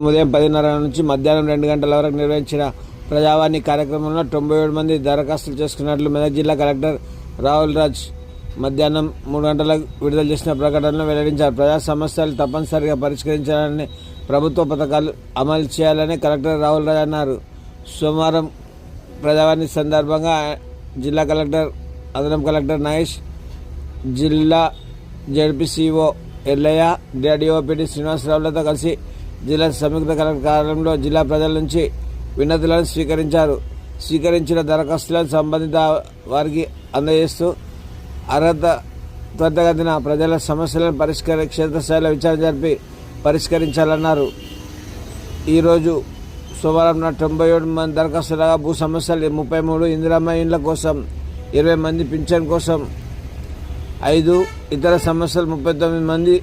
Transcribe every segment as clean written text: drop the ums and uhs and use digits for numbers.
ఉదయం 10:30 నుంచి మధ్యాహ్నం 2 గంటల వరకు నిర్వహించిన ప్రజావాణి కార్యక్రమంలో 97 మంది దరఖాస్తులు చేసుకున్నట్లు మెదక్ జిల్లా కలెక్టర్ రాహుల్ రాజ్ మధ్యాహ్నం 3 గంటలకు విడుదల చేసిన ప్రకటనలో వెల్లడించారు. ప్రజా సమస్యలు తప్పనిసరిగా పరిష్కరించాలని, ప్రభుత్వ పథకాలు అమలు చేయాలని కలెక్టర్ రాహుల్ రాజ్ అన్నారు. సోమవారం ప్రజావాణి సందర్భంగా జిల్లా కలెక్టర్, అదనపు కలెక్టర్ నాగేష్, జిల్లా జెడ్పీసీఓ ఎల్లయ్య, డిఓపిడి శ్రీనివాసరావులతో కలిసి జిల్లా సంయుక్త కలెక్టర్ కార్యాలయంలో జిల్లా ప్రజల నుంచి వినతులను స్వీకరించిన దరఖాస్తులను సంబంధిత వారికి అందజేస్తూ అర్హత త్వరితగతిన ప్రజల సమస్యలను క్షేత్రస్థాయిలో విచారణ జరిపి పరిష్కరించాలన్నారు. ఈరోజు సోమవారం 97 మంది దరఖాస్తులుగా భూ సమస్యలు 33, ఇందిరమ్మ ఇండ్ల కోసం 20 మంది, పింఛన్ కోసం 5, ఇతర సమస్యలు 39 మంది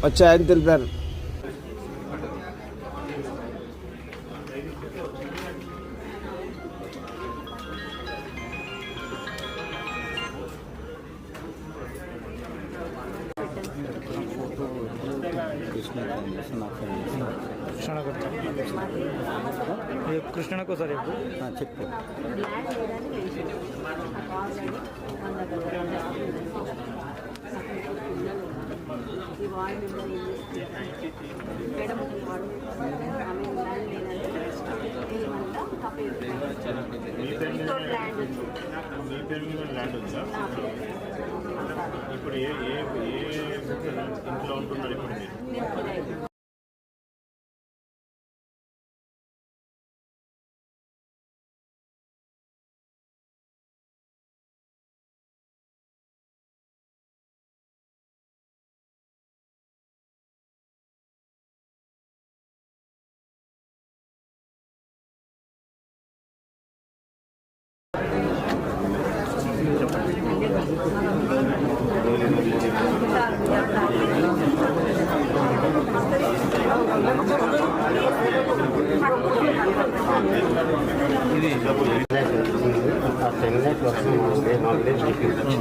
వచ్చాయని తెలిపారు. కృష్ణకు సార్ చెప్పు. ఇప్పుడు ఏ ఇంట్లో ఉంటున్నారు ఇప్పుడు?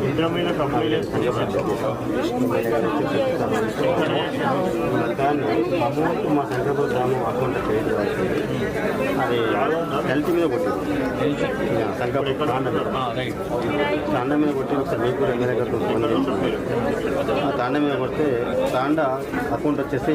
ఇంద్రమైన కంపెనీలు మా సంఖ్యలో గ్రామం అకౌంట్ అది హెల్త్ మీద కొట్టింది. తాండా మీద కొట్టి ఒకసారి మీకు కూడా ఎమ్మెల్యే ఫోన్ చేసి తాండా మీద కొడితే తాండా అకౌంట్ వచ్చేసి